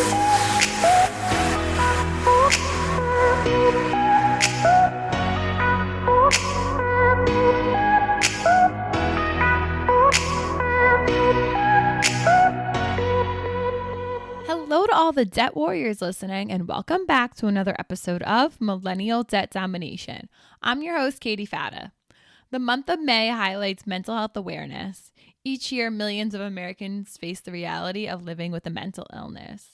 Hello to all the debt warriors listening, and welcome back to another episode of Millennial Debt Domination. I'm your host, Katie Fata. The month of May highlights mental health awareness. Each year, millions of Americans face the reality of living with a mental illness.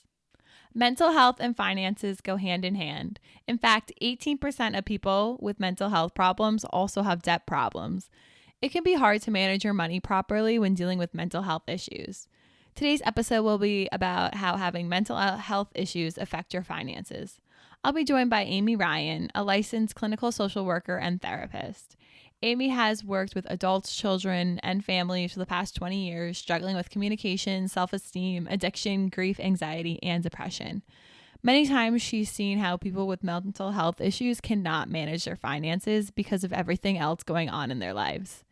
Mental health and finances go hand in hand. In fact, 18% of people with mental health problems also have debt problems. It can be hard to manage your money properly when dealing with mental health issues. Today's episode will be about how having mental health issues affect your finances. I'll be joined by Amy Ryan, a licensed clinical social worker and therapist. Amy has worked with adults, children, and families for the past 20 years, struggling with communication, self-esteem, addiction, grief, anxiety, and depression. Many times she's seen how people with mental health issues cannot manage their finances because of everything else going on in their lives.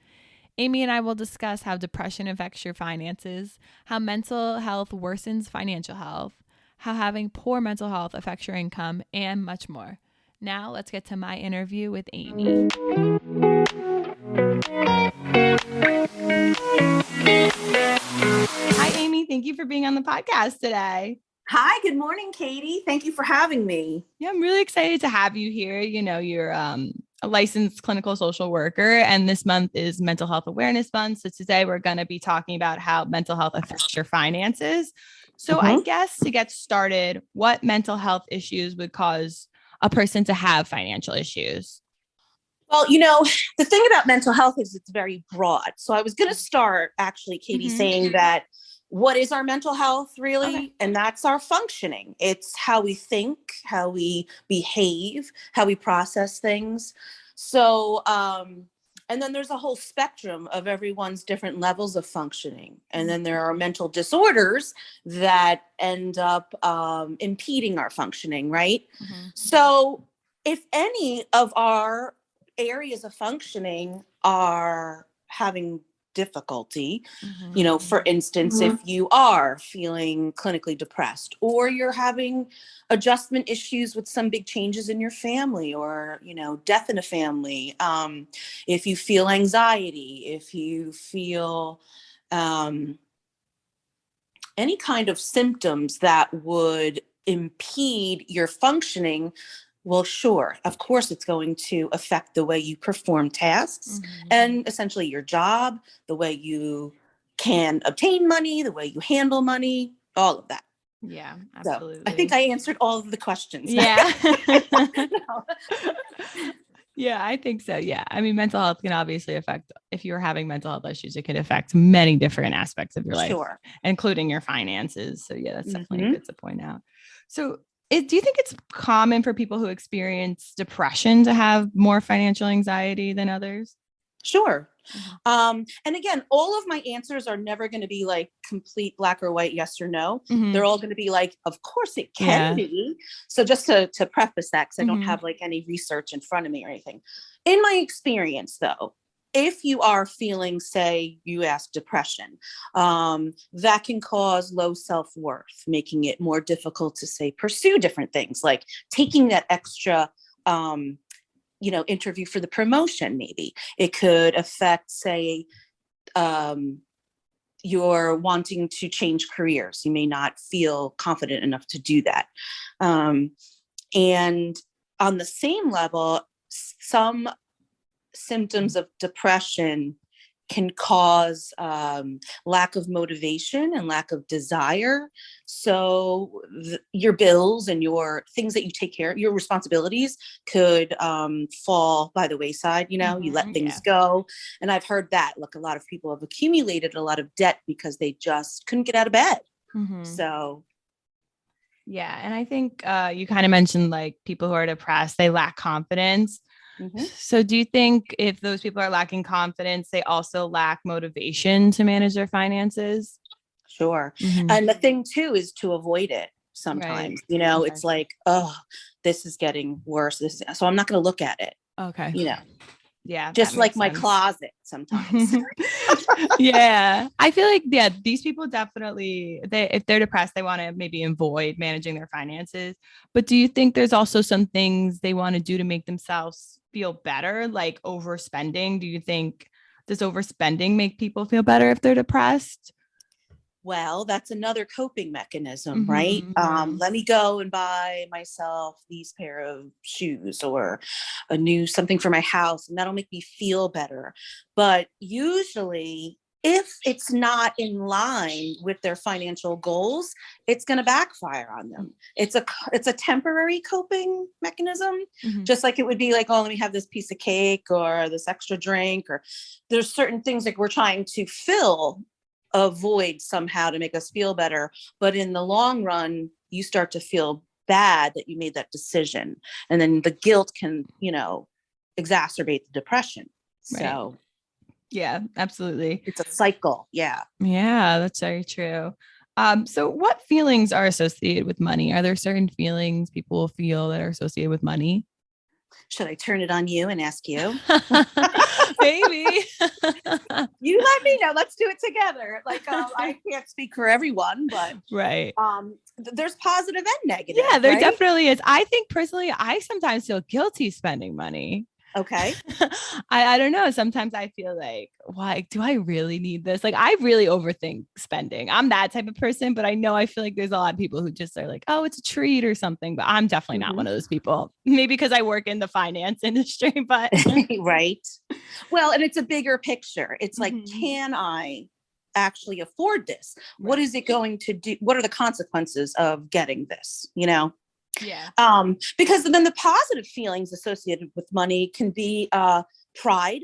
Amy and I will discuss how depression affects your finances, how mental health worsens financial health, how having poor mental health affects your income, and much more. Now, let's get to my interview with Amy. Hi, Amy. Thank you for being on the podcast today. Hi, good morning, Katie. Thank you for having me. Yeah, I'm really excited to have you here. You know, you're a licensed clinical social worker, and this month is Mental Health Awareness Month. So today we're going to be talking about how mental health affects your finances. So I guess to get started, what mental health issues would cause a person to have financial issues? Well, you know, the thing about mental health is it's very broad. So I was going to start actually, Katie, saying that what is our mental health really? Okay. And that's our functioning. It's how we think, how we behave, how we process things. So, and then there's a whole spectrum of everyone's different levels of functioning. And then there are mental disorders that end up impeding our functioning, right? So if any of our areas of functioning are having difficulty, you know, for instance, if you are feeling clinically depressed or you're having adjustment issues with some big changes in your family or, you know, death in a family, if you feel anxiety, if you feel any kind of symptoms that would impede your functioning, well, sure, of course, it's going to affect the way you perform tasks and essentially your job, the way you can obtain money, the way you handle money, all of that. Yeah, absolutely. So I think I answered all of the questions. Yeah. Yeah, I think so. Yeah. I mean, mental health can obviously affect, if you're having mental health issues, it can affect many different aspects of your life, including your finances. So yeah, that's definitely good to point out. So do you think it's common for people who experience depression to have more financial anxiety than others? Sure. And again, all of my answers are never going to be like complete black or white, yes or no. They're all going to be like, of course it can be. So just to preface that, because I don't have like any research in front of me or anything. In my experience, though, if you are feeling, say, you asked depression, that can cause low self-worth, making it more difficult to, say, pursue different things, like taking that extra interview for the promotion, maybe. It could affect, say, you're wanting to change careers. You may not feel confident enough to do that. And on the same level, some symptoms of depression can cause lack of motivation and lack of desire. So your bills and your things that you take care of, your responsibilities could fall by the wayside. You know, you let things go. And I've heard that, look, a lot of people have accumulated a lot of debt because they just couldn't get out of bed. So. Yeah. And I think you kind of mentioned like people who are depressed, they lack confidence. So do you think if those people are lacking confidence, they also lack motivation to manage their finances? Sure. And the thing too is to avoid it sometimes. You know, it's like, oh, this is getting worse. So I'm not going to look at it. Okay. You know. Yeah. Just That like makes my sense. closet sometimes. Yeah. I feel like, yeah, these people definitely, if they're depressed, they want to maybe avoid managing their finances. But do you think there's also some things they want to do to make themselves feel better, like overspending? Do you think, does overspending make people feel better if they're depressed? Well, that's another coping mechanism, right? Yeah. Let me go and buy myself these pair of shoes or a new something for my house, and that'll make me feel better. But usually, if it's not in line with their financial goals, it's going to backfire on them. It's a temporary coping mechanism, Mhm. just like it would be like, oh, let me have this piece of cake or this extra drink, or there's certain things like we're trying to fill avoid somehow to make us feel better. But in the long run, you start to feel bad that you made that decision. And then the guilt can, exacerbate the depression. Right. So Yeah, absolutely. it's a cycle. Yeah. Yeah, that's very true. So what feelings are associated with money? Are there certain feelings people will feel that are associated with money? Should I turn it on you and ask you? Maybe. You let me know. Let's do it together. Like, I can't speak for everyone, but Right. there's positive and negative, Yeah, there right? definitely is. I think personally, I sometimes feel guilty spending money. Okay. I don't know. Sometimes I feel like, why do I really need this? Like, I really overthink spending. I'm that type of person, but I know I feel like there's a lot of people who just are like, oh, it's a treat or something. But I'm definitely not Mhm. one of those people. Maybe because I work in the finance industry, but Right. Well, and it's a bigger picture. It's like, Mhm. can I actually afford this? What Right. is it going to do? What are the consequences of getting this? Yeah. Because then the positive feelings associated with money can be pride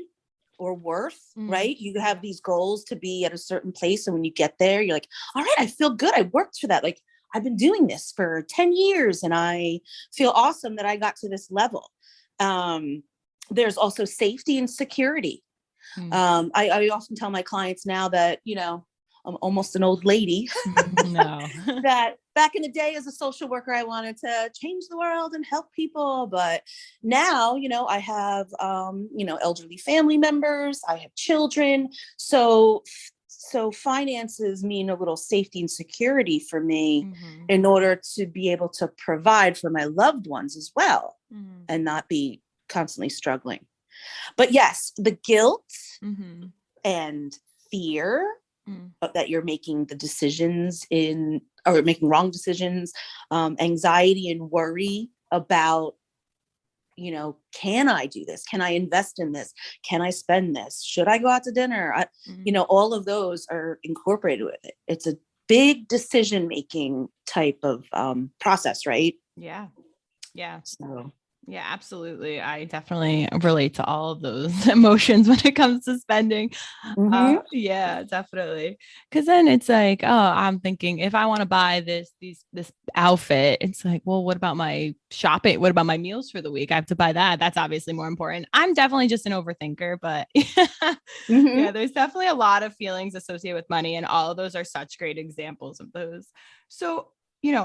or worth, Mm. right? You have these goals to be at a certain place. And when you get there, you're like, all right, I feel good. I worked for that. Like, I've been doing this for 10 years and I feel awesome that I got to this level. Um, there's also safety and security. Mm. I often tell my clients now that, I'm almost an old lady, No. that back in the day as a social worker, I wanted to change the world and help people. But now, I have, elderly family members, I have children. So finances mean a little safety and security for me Mhm. in order to be able to provide for my loved ones as well Mhm. and not be constantly struggling. But yes, the guilt Mhm. and fear Mm. that you're making the decisions in or making wrong decisions, anxiety and worry about, can I do this? Can I invest in this? Can I spend this? Should I go out to dinner? Mm. All of those are incorporated with it. It's a big decision making type of process, right? Yeah. Yeah. So, Yeah, absolutely. I definitely relate to all of those emotions when it comes to spending. mhm. Yeah, definitely. Because then it's like, oh, I'm thinking if I want to buy this outfit, it's like, well, what about my shopping? What about my meals for the week? I have to buy that. That's obviously more important. I'm definitely just an overthinker, but Mhm. yeah, there's definitely a lot of feelings associated with money, and all of those are such great examples of those. So,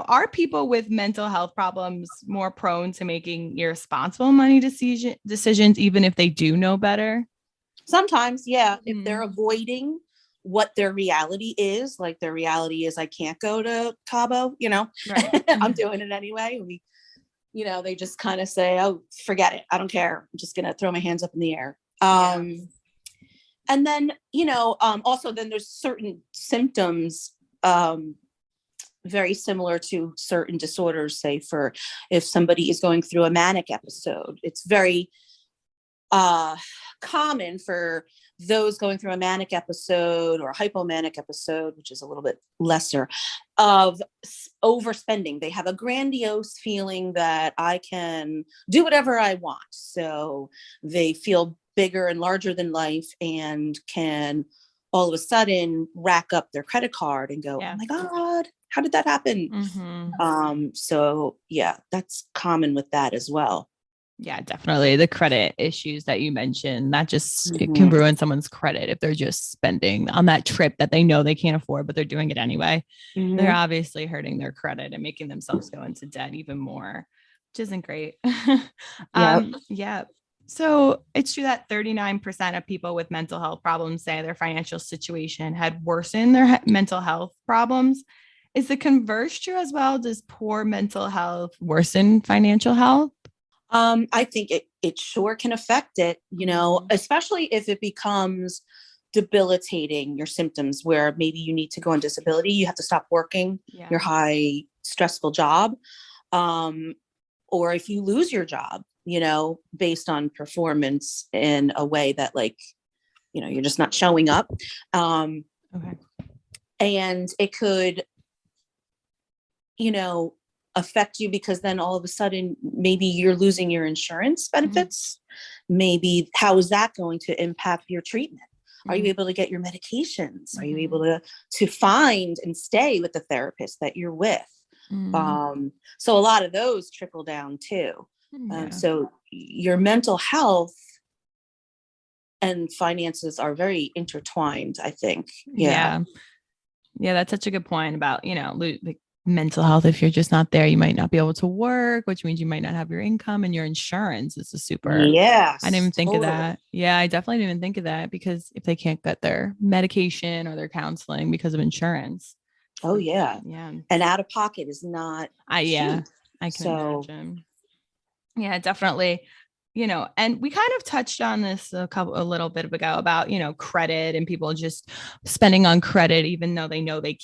are people with mental health problems more prone to making irresponsible money decisions, even if they do know better? Sometimes, yeah, if they're Mhm. avoiding what their reality is, like their reality is I can't go to Cabo, Right. I'm doing it anyway. They just kind of say, oh, forget it. I don't care. I'm just going to throw my hands up in the air. Yeah. And then, also then there's certain symptoms, very similar to certain disorders, say for if somebody is going through a manic episode, it's very uh, common for those going through a manic episode or a hypomanic episode, which is a little bit lesser, of overspending. They have a grandiose feeling that I can do whatever I want. So they feel bigger and larger than life and can all of a sudden rack up their credit card and go, oh Yeah. my God, how did that happen? Hmm. So yeah, that's common with that as well. Yeah, definitely. The credit issues that you mentioned, that just it can Mhm. ruin someone's credit if they're just spending on that trip that they know they can't afford, but they're doing it anyway. They're Mhm. obviously hurting their credit and making themselves go into debt even more, which isn't great. Yeah. Yeah. So it's true that 39% of people with mental health problems say their financial situation had worsened their mental health problems. Is the converse true as well? Does poor mental health worsen financial health? I think it sure can affect it, especially if it becomes debilitating, your symptoms, where maybe you need to go on disability, you have to stop working Yeah. your high stressful job. Um, or if you lose your job, based on performance in a way that you're just not showing up. Okay. And it could, you know, affect you because then all of a sudden, maybe you're losing your insurance benefits. Maybe how is that going to impact your treatment? Are you able to get your medications? Are you able to find and stay with the therapist that you're with? So a lot of those trickle down too. So your mental health and finances are very intertwined, I think. Yeah. That's such a good point about, like mental health. If you're just not there, you might not be able to work, which means you might not have your income, and your insurance is a super. Yes, I didn't even think totally. of that. Yeah, I definitely didn't even think of that, because if they can't get their medication or their counseling because of insurance. Oh yeah. Yeah. And out of pocket is not cheap. I can imagine. Yeah, definitely. And we kind of touched on this a little bit ago about, credit and people just spending on credit, even though they know they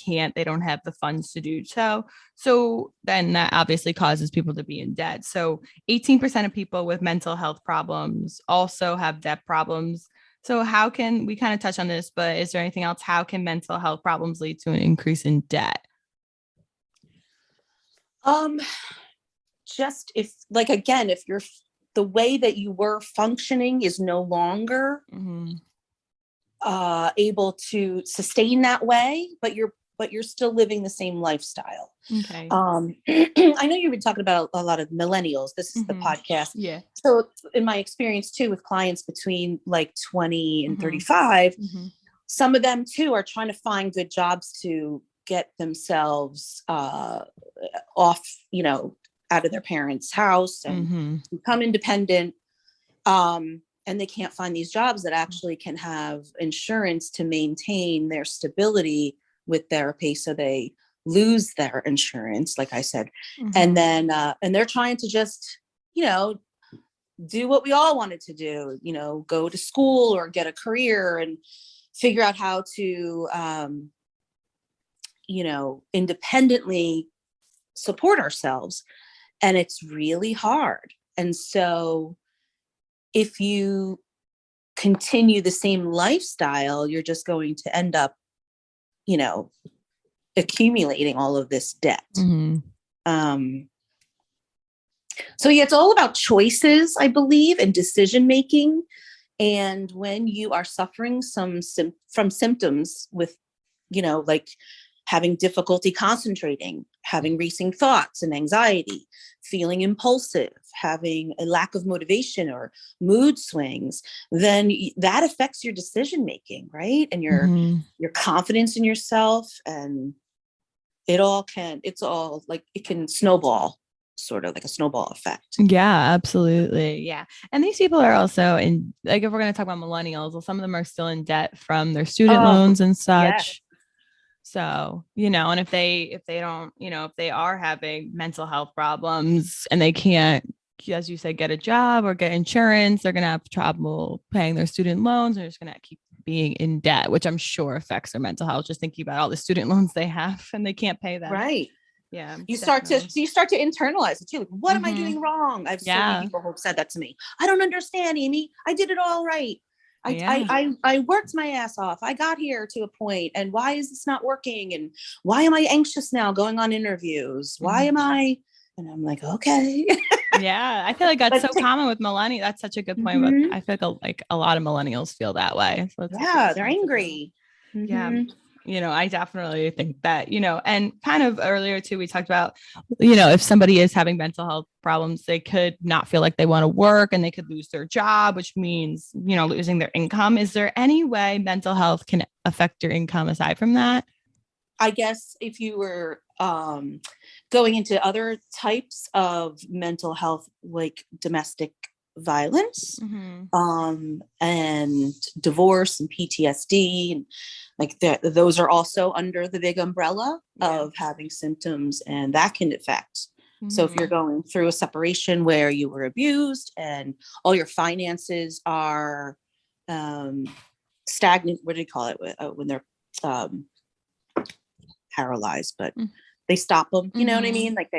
don't have the funds to do so. So then that obviously causes people to be in debt. So 18% of people with mental health problems also have debt problems. So how can we kind of touch on this, but is there anything else? How can mental health problems lead to an increase in debt? Just if you're the way that you were functioning is no longer able to sustain that way, but you're still living the same lifestyle. Okay. I know you've been talking about a lot of millennials. This is the podcast. Yeah. So in my experience too, with clients between like 20 and 35, some of them too are trying to find good jobs to get themselves off, out of their parents' house and become independent. And they can't find these jobs that actually can have insurance to maintain their stability with therapy. So they lose their insurance, like I said. And then, and they're trying to just, do what we all wanted to do, go to school or get a career and figure out how to, independently support ourselves. And it's really hard. And so if you continue the same lifestyle, you're just going to end up, accumulating all of this debt. So yeah, it's all about choices, I believe, and decision making. And when you are suffering from symptoms with, like having difficulty concentrating, having racing thoughts and anxiety, feeling impulsive, having a lack of motivation or mood swings, then that affects your decision making, right? And your confidence in yourself, and it can snowball, sort of like a snowball effect. Yeah, absolutely. Yeah. And these people are also in, like, if we're going to talk about millennials, well, some of them are still in debt from their student loans and such. So, and if they don't, if they are having mental health problems and they can't, as you said, get a job or get insurance, they're going to have trouble paying their student loans. They're just going to keep being in debt, which I'm sure affects their mental health, just thinking about all the student loans they have and they can't pay them. Right. Yeah. You start to internalize it too. Like, what am I doing wrong? I've so many people who have said that to me. I don't understand, Amy. I did it all right. I worked my ass off. I got here to a point, and why is this not working? And why am I anxious now going on interviews? Why am I? And I'm like, okay. Yeah, I feel like that's so common with millennials. That's such a good point. But I feel like a lot of millennials feel that way. So they're angry. Yeah. I definitely think that, and kind of earlier too, we talked about, if somebody is having mental health problems, they could not feel like they want to work and they could lose their job, which means, losing their income. Is there any way mental health can affect your income aside from that? I guess if you were going into other types of mental health, like domestic violence, and divorce and PTSD, and like those are also under the big umbrella of having symptoms, and that can affect. So if you're going through a separation where you were abused and all your finances are stagnant, what do you call it when they're paralyzed, but they stop them, you know what I mean? Like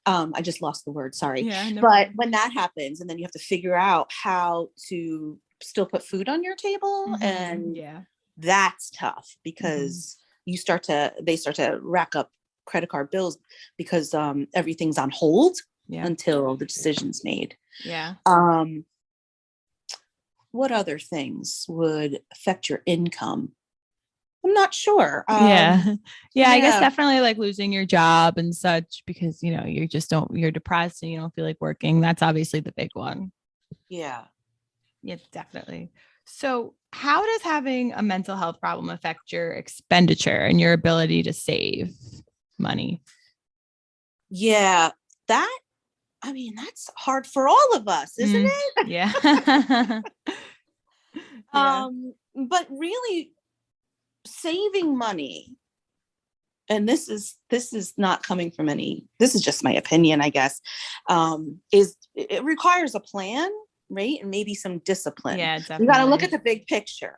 I just lost the word, sorry. Yeah, no but problem. when that happens, and then you have to figure out how to still put food on your table, and that's tough because they start to rack up credit card bills because everything's on hold until the decision's made. What other things would affect your income? I'm not sure. I guess definitely like losing your job and such, because you're depressed and you don't feel like working. That's obviously the big one. Yeah, definitely. So how does having a mental health problem affect your expenditure and your ability to save money? Yeah, that's hard for all of us, isn't it? Yeah. But really, saving money, and this is not coming from this is just my opinion, I guess, it requires a plan, right? And maybe some discipline. Yeah, definitely. You got to look at the big picture.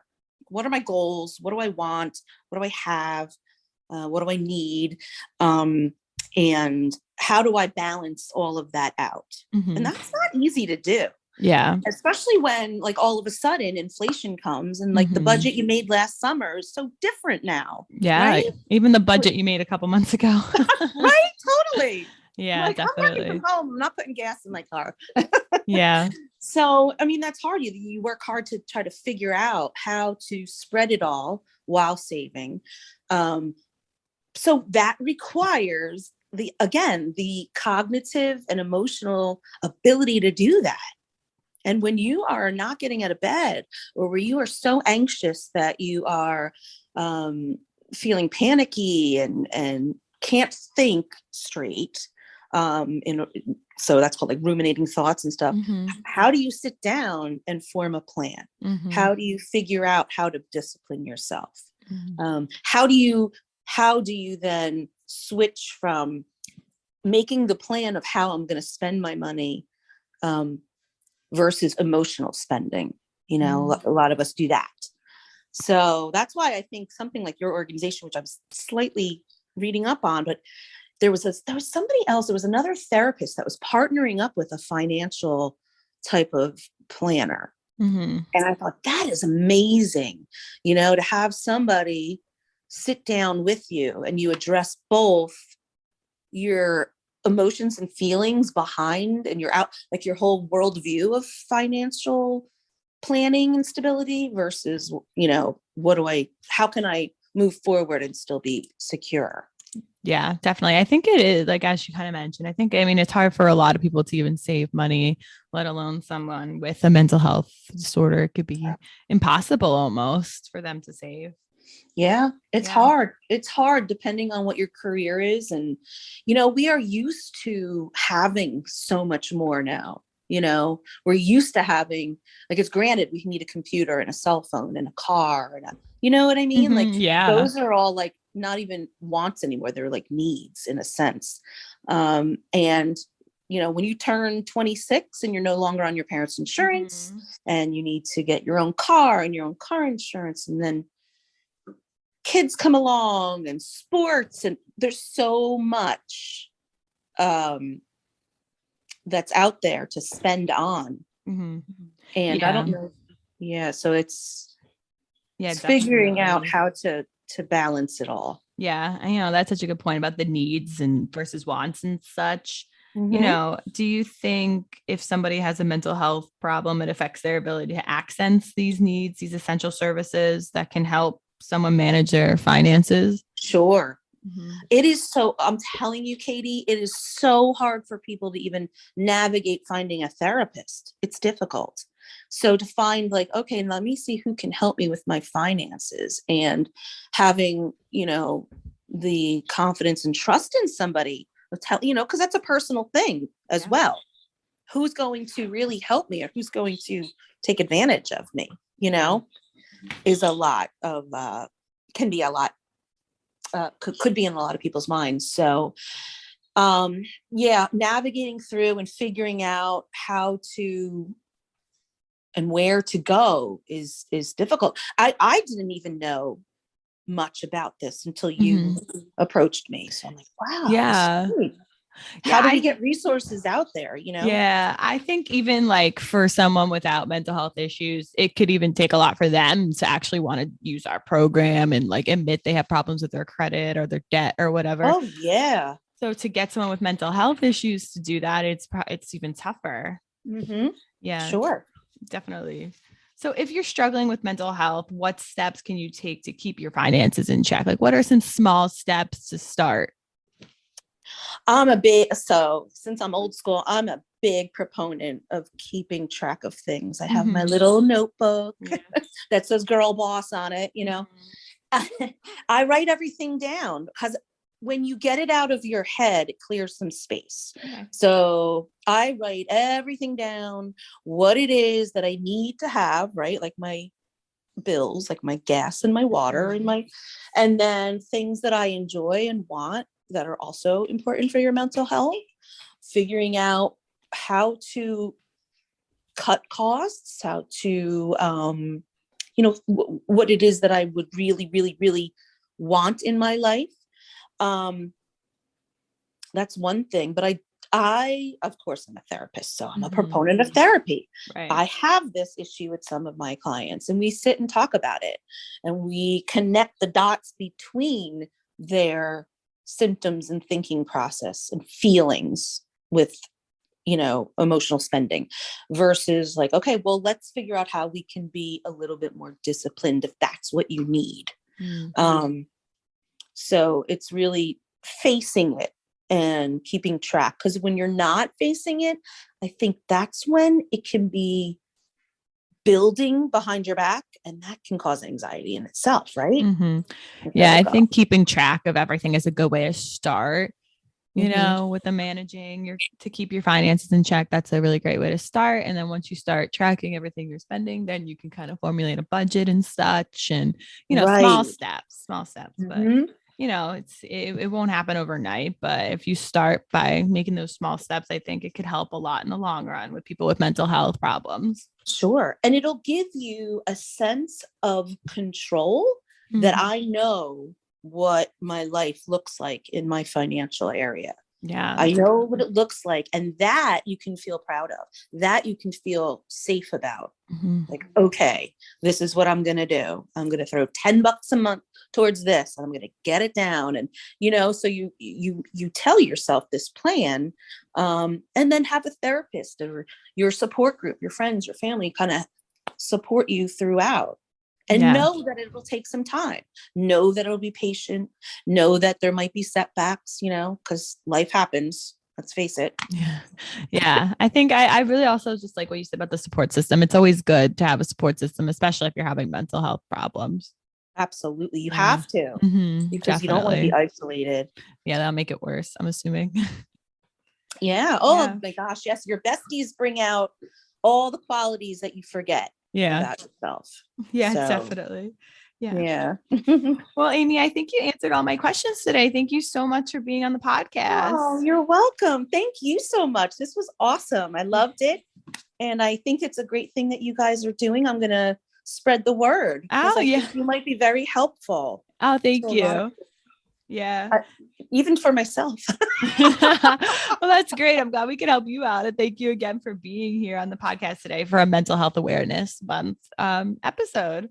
What are my goals? What do I want? What do I have? What do I need? And how do I balance all of that out? And that's not easy to do. Yeah. Especially when like all of a sudden inflation comes and like the budget you made last summer is so different now. Yeah. Right? Like, even the budget you made a couple months ago. Right? Totally. Yeah, like, definitely. I'm working from home. I'm not putting gas in my car. Yeah. So, that's hard. You work hard to try to figure out how to spread it all while saving. So that requires the cognitive and emotional ability to do that. And when you are not getting out of bed, or where you are so anxious that you are feeling panicky and can't think straight, so that's called like ruminating thoughts and stuff. How do you sit down and form a plan? How do you figure out how to discipline yourself? How do you then switch from making the plan of how I'm going to spend my money versus emotional spending? A lot of us do that. So that's why I think something like your organization, which I'm slightly reading up on, but there was somebody else, there was another therapist that was partnering up with a financial type of planner. And I thought, that is amazing, to have somebody sit down with you and you address both your emotions and feelings behind, and you're out like your whole worldview of financial planning and stability versus, how can I move forward and still be secure? Yeah, definitely. I think it is, like, as you kind of mentioned, it's hard for a lot of people to even save money, let alone someone with a mental health disorder. It could be impossible almost for them to save. Yeah, it's hard. It's hard depending on what your career is. And, we are used to having so much more now. We're used to having, like, it's granted we need a computer and a cell phone and a car and you know what I mean? Those are all like not even wants anymore. They're like needs in a sense. And, when you turn 26 and you're no longer on your parents' insurance and you need to get your own car and your own car insurance, and then kids come along and sports, and there's so much that's out there to spend on. And I don't know. Yeah. So it's figuring out how to balance it all. Yeah. That's such a good point about the needs and versus wants and such. Do you think if somebody has a mental health problem, it affects their ability to access these needs, these essential services that can help someone manage their finances? Sure. It is so, I'm telling you, Katie, it is so hard for people to even navigate finding a therapist. It's difficult. So to find like, okay, let me see who can help me with my finances, and having, the confidence and trust in somebody, because that's a personal thing as well. who's going to really help me, or who's going to take advantage of me, is a lot of, can be a lot, could be in a lot of people's minds. So, navigating through and figuring out how to and where to go is difficult. I didn't even know much about this until you approached me. So I'm like, wow. Yeah. How do we get resources out there, Yeah, I think even like for someone without mental health issues, it could even take a lot for them to actually want to use our program and like admit they have problems with their credit or their debt or whatever. Oh, yeah. So to get someone with mental health issues to do that, it's even tougher. Mm-hmm. Yeah, sure. Definitely. So if you're struggling with mental health, what steps can you take to keep your finances in check? Like what are some small steps to start? Since I'm old school, I'm a big proponent of keeping track of things. I have my little notebook that says girl boss on it, I write everything down because when you get it out of your head, it clears some space. Okay. So I write everything down, what it is that I need to have, right? Like my bills, like my gas and my water and then things that I enjoy and want that are also important for your mental health, figuring out how to cut costs, how to, what it is that I would really, really, really want in my life. That's one thing, but I, of course, I'm a therapist, so I'm a proponent of therapy. Right. I have this issue with some of my clients, and we sit and talk about it, and we connect the dots between their symptoms and thinking process and feelings with, emotional spending versus like, okay, well, let's figure out how we can be a little bit more disciplined if that's what you need. So it's really facing it and keeping track, because when you're not facing it, I think that's when it can be building behind your back, and that can cause anxiety in itself, right? Yeah, I think keeping track of everything is a good way to start, with the managing to keep your finances in check. That's a really great way to start. And then once you start tracking everything you're spending, then you can kind of formulate a budget and such, and, small steps, but it won't happen overnight, but if you start by making those small steps, I think it could help a lot in the long run with people with mental health problems. Sure. And it'll give you a sense of control that I know what my life looks like in my financial area. Yeah. I know what it looks like, and that you can feel proud of, that you can feel safe about. Like, okay, this is what I'm going to do. I'm going to throw $10 a month towards this, and I'm going to get it down. And, so you tell yourself this plan, and then have a therapist or your support group, your friends, your family kind of support you throughout. And know that it will take some time. Know that it'll be patient. Know that there might be setbacks, because life happens. Let's face it. Yeah. I think I really also just like what you said about the support system. It's always good to have a support system, especially if you're having mental health problems. Absolutely. You have to, because you don't want to be isolated. Yeah, that'll make it worse, I'm assuming. Yeah. Oh my gosh. Yes. Your besties bring out all the qualities that you forget about yourself. Yeah, definitely. Yeah. Well, Amy, I think you answered all my questions today. Thank you so much for being on the podcast. Oh, you're welcome. Thank you so much. This was awesome. I loved it. And I think it's a great thing that you guys are doing. I'm going to spread the word. Oh, I think you might be very helpful. Oh, thank you. Even for myself. Well, that's great. I'm glad we could help you out. And thank you again for being here on the podcast today for a Mental Health Awareness Month episode.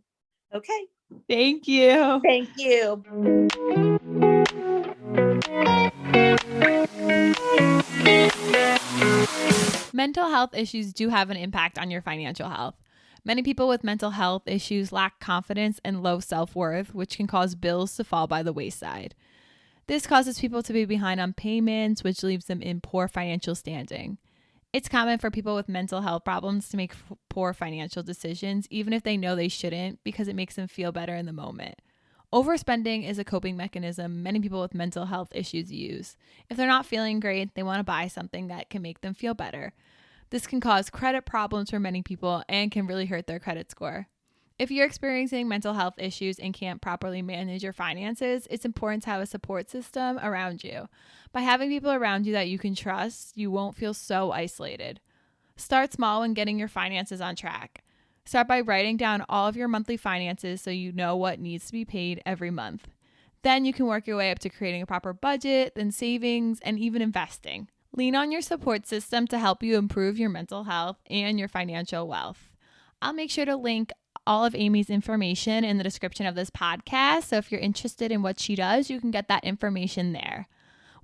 Okay. Thank you. Thank you. Mental health issues do have an impact on your financial health. Many people with mental health issues lack confidence and low self-worth, which can cause bills to fall by the wayside. This causes people to be behind on payments, which leaves them in poor financial standing. It's common for people with mental health problems to make poor financial decisions, even if they know they shouldn't, because it makes them feel better in the moment. Overspending is a coping mechanism many people with mental health issues use. If they're not feeling great, they want to buy something that can make them feel better. This can cause credit problems for many people and can really hurt their credit score. If you're experiencing mental health issues and can't properly manage your finances, it's important to have a support system around you. By having people around you that you can trust, you won't feel so isolated. Start small when getting your finances on track. Start by writing down all of your monthly finances so you know what needs to be paid every month. Then you can work your way up to creating a proper budget, then savings, and even investing. Lean on your support system to help you improve your mental health and your financial wealth. I'll make sure to link all of Amy's information in the description of this podcast, so if you're interested in what she does, you can get that information there.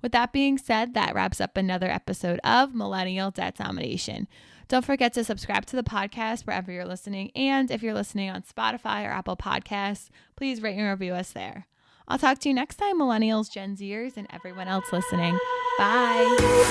With that being said, that wraps up another episode of Millennial Debt Domination. Don't forget to subscribe to the podcast wherever you're listening, and if you're listening on Spotify or Apple Podcasts, please rate and review us there. I'll talk to you next time, Millennials, Gen Zers, and everyone else listening. Bye.